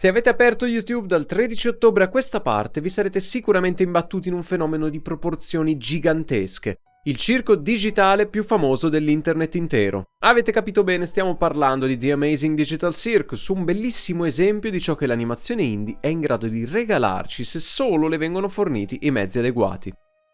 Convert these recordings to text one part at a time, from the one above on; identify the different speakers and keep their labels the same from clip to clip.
Speaker 1: Se avete aperto YouTube dal 13 ottobre a questa parte, vi sarete sicuramente imbattuti in un fenomeno di proporzioni gigantesche. Il circo digitale più famoso dell'internet intero. Avete capito bene, stiamo parlando di The Amazing Digital Circus, un bellissimo esempio di ciò che l'animazione indie è in grado di regalarci se solo le vengono forniti i mezzi adeguati.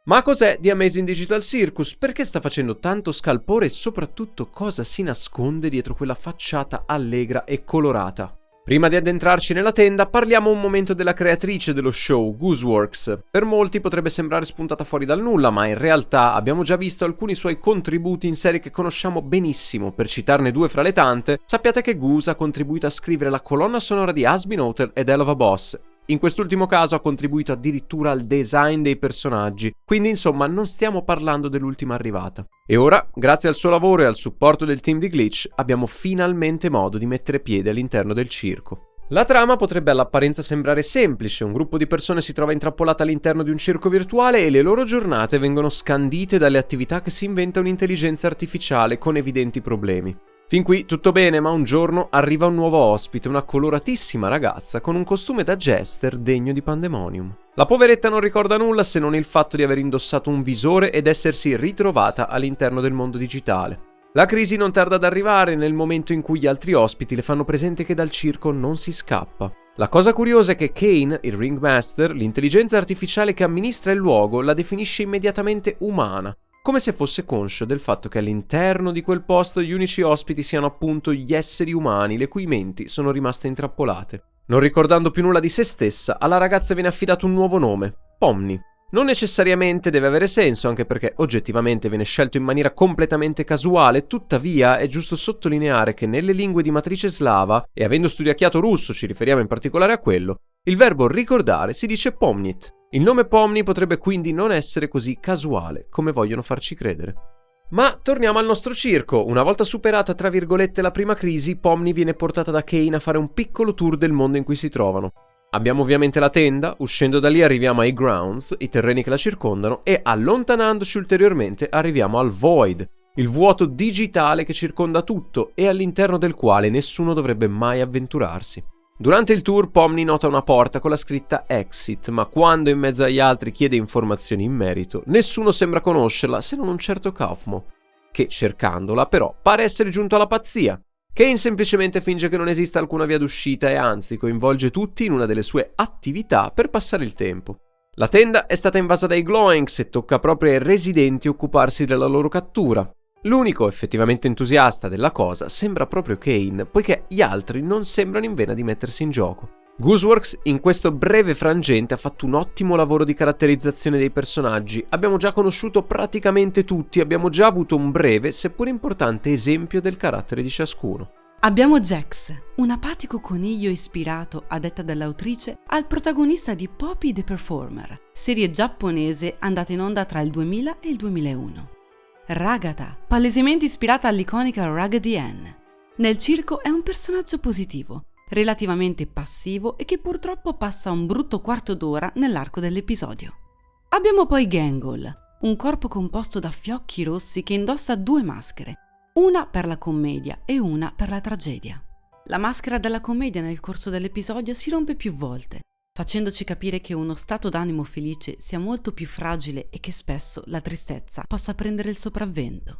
Speaker 1: Ma cos'è The Amazing Digital Circus? Perché sta facendo tanto scalpore e soprattutto cosa si nasconde dietro quella facciata allegra e colorata? Prima di addentrarci nella tenda, parliamo un momento della creatrice dello show, Gooseworks. Per molti potrebbe sembrare spuntata fuori dal nulla, ma in realtà abbiamo già visto alcuni suoi contributi in serie che conosciamo benissimo. Per citarne due fra le tante, sappiate che Goose ha contribuito a scrivere la colonna sonora di Hazbin Hotel ed Hell of a Boss. In quest'ultimo caso ha contribuito addirittura al design dei personaggi, quindi insomma non stiamo parlando dell'ultima arrivata. E ora, grazie al suo lavoro e al supporto del team di Glitch, abbiamo finalmente modo di mettere piede all'interno del circo. La trama potrebbe all'apparenza sembrare semplice, un gruppo di persone si trova intrappolata all'interno di un circo virtuale e le loro giornate vengono scandite dalle attività che si inventa un'intelligenza artificiale con evidenti problemi. Fin qui tutto bene, ma un giorno arriva un nuovo ospite, una coloratissima ragazza con un costume da jester degno di Pandemonium. La poveretta non ricorda nulla se non il fatto di aver indossato un visore ed essersi ritrovata all'interno del mondo digitale. La crisi non tarda ad arrivare nel momento in cui gli altri ospiti le fanno presente che dal circo non si scappa. La cosa curiosa è che Kane, il Ringmaster, l'intelligenza artificiale che amministra il luogo, la definisce immediatamente umana, come se fosse conscio del fatto che all'interno di quel posto gli unici ospiti siano appunto gli esseri umani, le cui menti sono rimaste intrappolate. Non ricordando più nulla di se stessa, alla ragazza viene affidato un nuovo nome, Pomni. Non necessariamente deve avere senso, anche perché oggettivamente viene scelto in maniera completamente casuale, tuttavia è giusto sottolineare che nelle lingue di matrice slava, e avendo studiato russo ci riferiamo in particolare a quello, il verbo ricordare si dice pomnit. Il nome Pomni potrebbe quindi non essere così casuale come vogliono farci credere. Ma torniamo al nostro circo. Una volta superata tra virgolette la prima crisi, Pomni viene portata da Kane a fare un piccolo tour del mondo in cui si trovano. Abbiamo ovviamente la tenda, uscendo da lì arriviamo ai grounds, i terreni che la circondano, e allontanandoci ulteriormente arriviamo al Void, il vuoto digitale che circonda tutto e all'interno del quale nessuno dovrebbe mai avventurarsi. Durante il tour Pomni nota una porta con la scritta Exit, ma quando in mezzo agli altri chiede informazioni in merito, nessuno sembra conoscerla se non un certo Kaufmo, che cercandola però pare essere giunto alla pazzia. Kane semplicemente finge che non esista alcuna via d'uscita e anzi coinvolge tutti in una delle sue attività per passare il tempo. La tenda è stata invasa dai Gloinks e tocca proprio ai residenti occuparsi della loro cattura. L'unico effettivamente entusiasta della cosa sembra proprio Kane, poiché gli altri non sembrano in vena di mettersi in gioco. Gooseworks in questo breve frangente ha fatto un ottimo lavoro di caratterizzazione dei personaggi, abbiamo già conosciuto praticamente tutti, abbiamo già avuto un breve, seppur importante esempio del carattere di ciascuno.
Speaker 2: Abbiamo Jax, un apatico coniglio ispirato, a detta dell'autrice, al protagonista di Poppy the Performer, serie giapponese andata in onda tra il 2000 e il 2001. Ragatha, palesemente ispirata all'iconica Raggedy Ann. Nel circo è un personaggio positivo, relativamente passivo e che purtroppo passa un brutto quarto d'ora nell'arco dell'episodio. Abbiamo poi Gangle, un corpo composto da fiocchi rossi che indossa due maschere, una per la commedia e una per la tragedia. La maschera della commedia nel corso dell'episodio si rompe più volte, facendoci capire che uno stato d'animo felice sia molto più fragile e che spesso la tristezza possa prendere il sopravvento.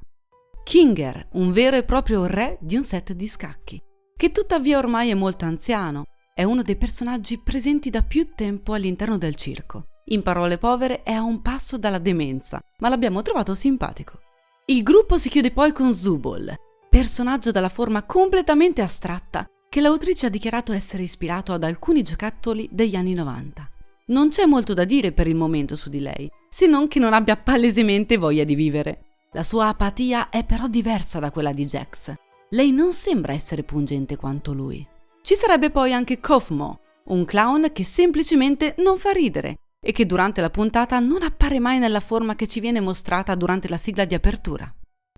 Speaker 2: Kinger, un vero e proprio re di un set di scacchi, che tuttavia ormai è molto anziano, è uno dei personaggi presenti da più tempo all'interno del circo. In parole povere è a un passo dalla demenza, ma l'abbiamo trovato simpatico. Il gruppo si chiude poi con Zubul, personaggio dalla forma completamente astratta, che l'autrice ha dichiarato essere ispirato ad alcuni giocattoli degli anni 90. Non c'è molto da dire per il momento su di lei, se non che non abbia palesemente voglia di vivere. La sua apatia è però diversa da quella di Jax. Lei non sembra essere pungente quanto lui. Ci sarebbe poi anche Kaufmo, un clown che semplicemente non fa ridere e che durante la puntata non appare mai nella forma che ci viene mostrata durante la sigla di apertura.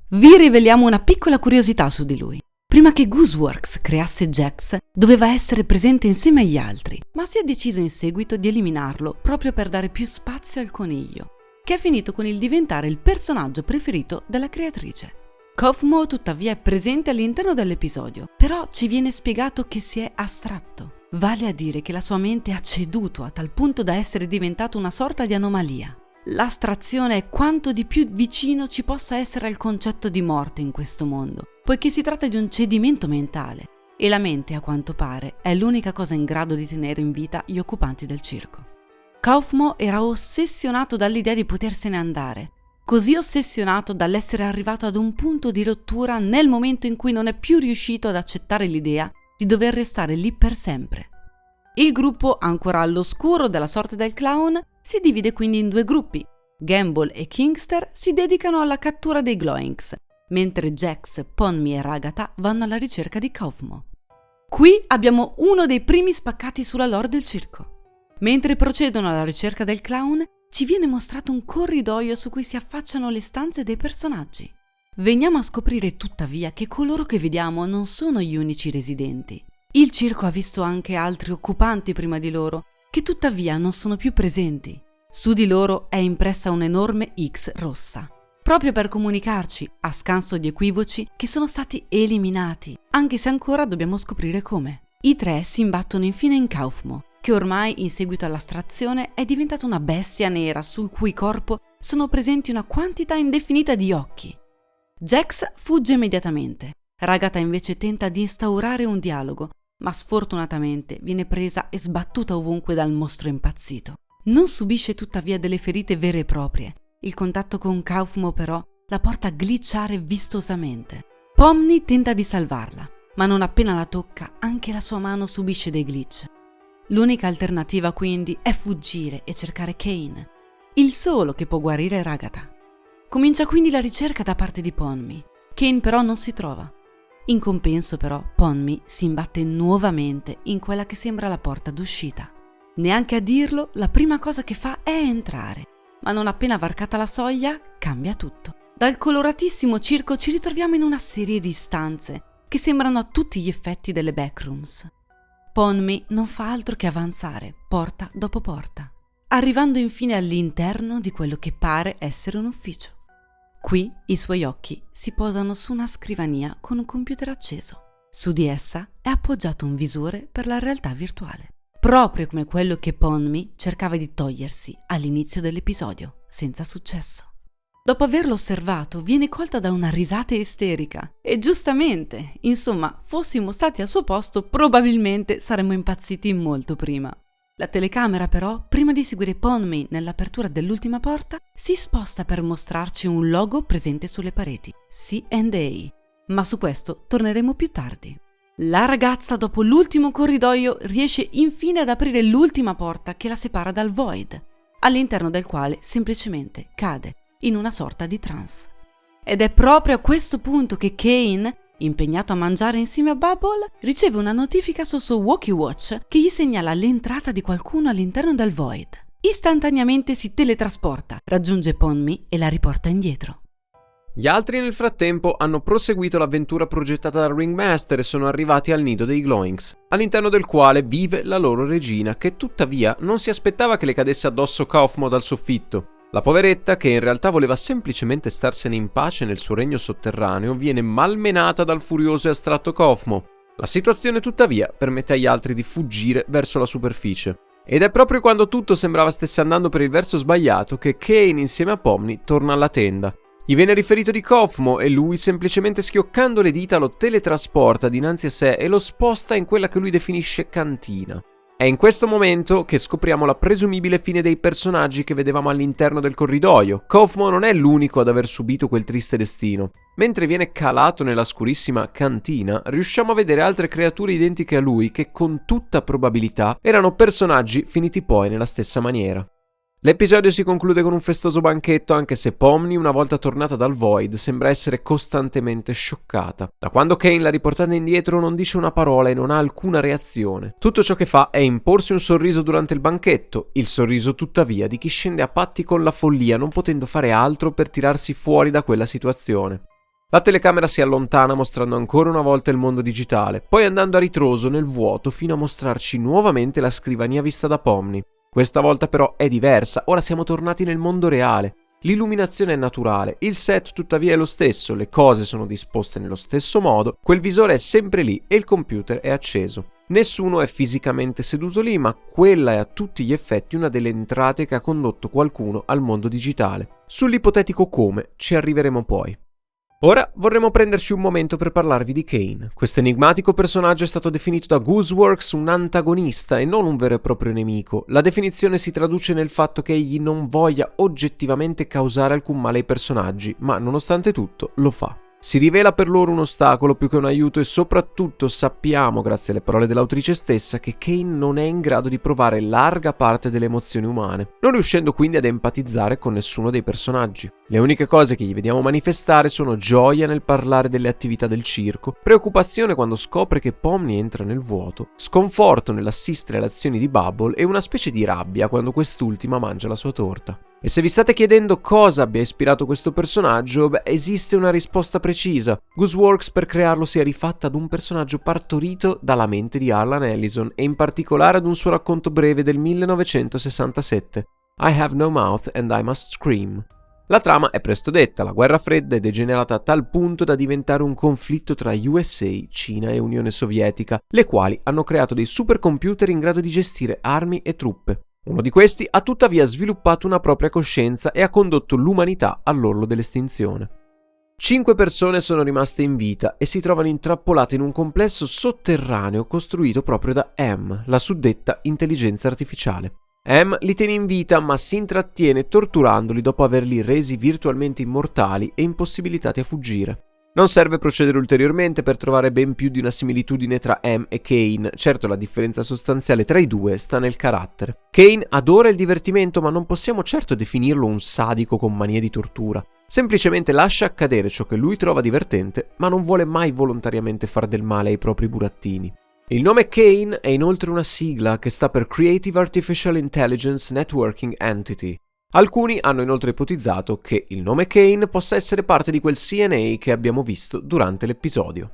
Speaker 2: Vi riveliamo una piccola curiosità su di lui. Prima che Gooseworks creasse Jax, doveva essere presente insieme agli altri, ma si è deciso in seguito di eliminarlo proprio per dare più spazio al coniglio, che è finito con il diventare il personaggio preferito della creatrice. Kaufmo tuttavia è presente all'interno dell'episodio, però ci viene spiegato che si è astratto. Vale a dire che la sua mente ha ceduto a tal punto da essere diventato una sorta di anomalia. L'astrazione è quanto di più vicino ci possa essere al concetto di morte in questo mondo, poiché si tratta di un cedimento mentale, e la mente, a quanto pare, è l'unica cosa in grado di tenere in vita gli occupanti del circo. Kaufmo era ossessionato dall'idea di potersene andare, così ossessionato dall'essere arrivato ad un punto di rottura nel momento in cui non è più riuscito ad accettare l'idea di dover restare lì per sempre. Il gruppo, ancora all'oscuro della sorte del clown, si divide quindi in due gruppi. Gamble e Kingster si dedicano alla cattura dei Gloinks, mentre Jax, Ponmi e Ragatha vanno alla ricerca di Kaufmo. Qui abbiamo uno dei primi spaccati sulla lore del circo. Mentre procedono alla ricerca del clown, ci viene mostrato un corridoio su cui si affacciano le stanze dei personaggi. Veniamo a scoprire tuttavia che coloro che vediamo non sono gli unici residenti. Il circo ha visto anche altri occupanti prima di loro, che tuttavia non sono più presenti. Su di loro è impressa un'enorme X rossa, proprio per comunicarci, a scanso di equivoci, che sono stati eliminati, anche se ancora dobbiamo scoprire come. I tre si imbattono infine in Kaufmo, che ormai, in seguito all'astrazione, è diventato una bestia nera sul cui corpo sono presenti una quantità indefinita di occhi. Jax fugge immediatamente. Ragatha invece tenta di instaurare un dialogo, ma sfortunatamente viene presa e sbattuta ovunque dal mostro impazzito. Non subisce tuttavia delle ferite vere e proprie. Il contatto con Kaufmo però la porta a glitchare vistosamente. Pomni tenta di salvarla, ma non appena la tocca anche la sua mano subisce dei glitch. L'unica alternativa quindi è fuggire e cercare Kane, il solo che può guarire Ragatha. Comincia quindi la ricerca da parte di Ponmi. Kane però non si trova. In compenso però Ponmi si imbatte nuovamente in quella che sembra la porta d'uscita. Neanche a dirlo, la prima cosa che fa è entrare, ma non appena varcata la soglia cambia tutto. Dal coloratissimo circo ci ritroviamo in una serie di stanze che sembrano a tutti gli effetti delle backrooms. Ponmi non fa altro che avanzare, porta dopo porta, arrivando infine all'interno di quello che pare essere un ufficio. Qui i suoi occhi si posano su una scrivania con un computer acceso. Su di essa è appoggiato un visore per la realtà virtuale, proprio come quello che Ponmi cercava di togliersi all'inizio dell'episodio, senza successo. Dopo averlo osservato, viene colta da una risata isterica. E giustamente, insomma, fossimo stati al suo posto, probabilmente saremmo impazziti molto prima. La telecamera però, prima di seguire Ponmi nell'apertura dell'ultima porta, si sposta per mostrarci un logo presente sulle pareti, C&A, ma su questo torneremo più tardi. La ragazza, dopo l'ultimo corridoio, riesce infine ad aprire l'ultima porta che la separa dal Void, all'interno del quale semplicemente cade in una sorta di trance. Ed è proprio a questo punto che Kane, impegnato a mangiare insieme a Bubble, riceve una notifica sul suo walkie-watch che gli segnala l'entrata di qualcuno all'interno del Void. Istantaneamente si teletrasporta, raggiunge Ponmi e la riporta indietro.
Speaker 1: Gli altri nel frattempo hanno proseguito l'avventura progettata dal Ringmaster e sono arrivati al nido dei Gloinks, all'interno del quale vive la loro regina, che tuttavia non si aspettava che le cadesse addosso Kaufmo dal soffitto. La poveretta, che in realtà voleva semplicemente starsene in pace nel suo regno sotterraneo, viene malmenata dal furioso e astratto Kaufmo. La situazione tuttavia permette agli altri di fuggire verso la superficie. Ed è proprio quando tutto sembrava stesse andando per il verso sbagliato che Kane insieme a Pomni torna alla tenda. Gli viene riferito di Kaufmo e lui, semplicemente schioccando le dita, lo teletrasporta dinanzi a sé e lo sposta in quella che lui definisce cantina. È in questo momento che scopriamo la presumibile fine dei personaggi che vedevamo all'interno del corridoio. Kaufmo non è l'unico ad aver subito quel triste destino. Mentre viene calato nella scurissima cantina, riusciamo a vedere altre creature identiche a lui che con tutta probabilità erano personaggi finiti poi nella stessa maniera. L'episodio si conclude con un festoso banchetto, anche se Pomni, una volta tornata dal Void, sembra essere costantemente scioccata. Da quando Kane l'ha riportata indietro non dice una parola e non ha alcuna reazione. Tutto ciò che fa è imporsi un sorriso durante il banchetto, il sorriso tuttavia di chi scende a patti con la follia, non potendo fare altro per tirarsi fuori da quella situazione. La telecamera si allontana mostrando ancora una volta il mondo digitale, poi andando a ritroso nel vuoto fino a mostrarci nuovamente la scrivania vista da Pomni. Questa volta però è diversa, ora siamo tornati nel mondo reale. L'illuminazione è naturale, il set tuttavia è lo stesso, le cose sono disposte nello stesso modo, quel visore è sempre lì e il computer è acceso. Nessuno è fisicamente seduto lì, ma quella è a tutti gli effetti una delle entrate che ha condotto qualcuno al mondo digitale. Sull'ipotetico come ci arriveremo poi. Ora vorremmo prenderci un momento per parlarvi di Kane. Questo enigmatico personaggio è stato definito da Gooseworks un antagonista e non un vero e proprio nemico. La definizione si traduce nel fatto che egli non voglia oggettivamente causare alcun male ai personaggi, ma nonostante tutto lo fa. Si rivela per loro un ostacolo più che un aiuto e soprattutto sappiamo, grazie alle parole dell'autrice stessa, che Kane non è in grado di provare larga parte delle emozioni umane, non riuscendo quindi ad empatizzare con nessuno dei personaggi. Le uniche cose che gli vediamo manifestare sono gioia nel parlare delle attività del circo, preoccupazione quando scopre che Pomni entra nel vuoto, sconforto nell'assistere alle azioni di Bubble e una specie di rabbia quando quest'ultima mangia la sua torta. E se vi state chiedendo cosa abbia ispirato questo personaggio, esiste una risposta precisa. Gooseworks per crearlo si è rifatta ad un personaggio partorito dalla mente di Harlan Ellison e in particolare ad un suo racconto breve del 1967, I Have No Mouth and I Must Scream. La trama è presto detta, la guerra fredda è degenerata a tal punto da diventare un conflitto tra USA, Cina e Unione Sovietica, le quali hanno creato dei supercomputer in grado di gestire armi e truppe. Uno di questi ha tuttavia sviluppato una propria coscienza e ha condotto l'umanità all'orlo dell'estinzione. 5 persone sono rimaste in vita e si trovano intrappolate in un complesso sotterraneo costruito proprio da M, la suddetta intelligenza artificiale. M li tiene in vita ma si intrattiene torturandoli dopo averli resi virtualmente immortali e impossibilitati a fuggire. Non serve procedere ulteriormente per trovare ben più di una similitudine tra M e Kane, certo la differenza sostanziale tra i due sta nel carattere. Kane adora il divertimento ma non possiamo certo definirlo un sadico con manie di tortura. Semplicemente lascia accadere ciò che lui trova divertente ma non vuole mai volontariamente far del male ai propri burattini. Il nome Kane è inoltre una sigla che sta per Creative Artificial Intelligence Networking Entity. Alcuni hanno inoltre ipotizzato che il nome Kane possa essere parte di quel CNA che abbiamo visto durante l'episodio.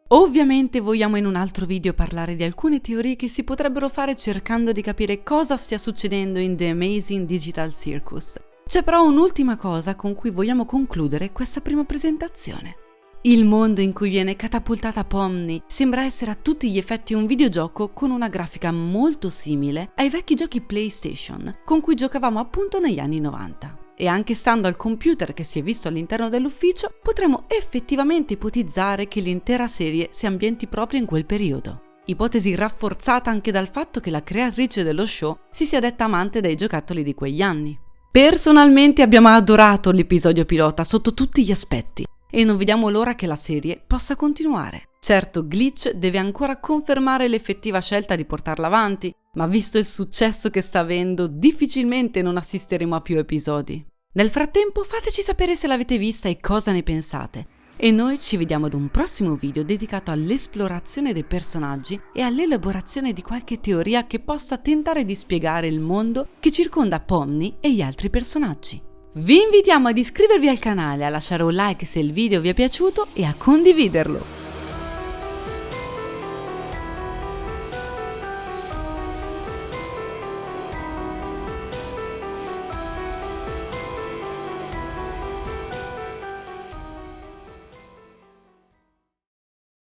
Speaker 2: Ovviamente vogliamo in un altro video parlare di alcune teorie che si potrebbero fare cercando di capire cosa stia succedendo in The Amazing Digital Circus. C'è però un'ultima cosa con cui vogliamo concludere questa prima presentazione. Il mondo in cui viene catapultata Pomni sembra essere a tutti gli effetti un videogioco con una grafica molto simile ai vecchi giochi PlayStation con cui giocavamo appunto negli anni 90. E anche stando al computer che si è visto all'interno dell'ufficio, potremmo effettivamente ipotizzare che l'intera serie si ambienti proprio in quel periodo. Ipotesi rafforzata anche dal fatto che la creatrice dello show si sia detta amante dei giocattoli di quegli anni. Personalmente abbiamo adorato l'episodio pilota sotto tutti gli aspetti. E non vediamo l'ora che la serie possa continuare. Certo, Glitch deve ancora confermare l'effettiva scelta di portarla avanti, ma visto il successo che sta avendo, difficilmente non assisteremo a più episodi. Nel frattempo fateci sapere se l'avete vista e cosa ne pensate. E noi ci vediamo ad un prossimo video dedicato all'esplorazione dei personaggi e all'elaborazione di qualche teoria che possa tentare di spiegare il mondo che circonda Pomni e gli altri personaggi. Vi invitiamo ad iscrivervi al canale, a lasciare un like se il video vi è piaciuto e a condividerlo.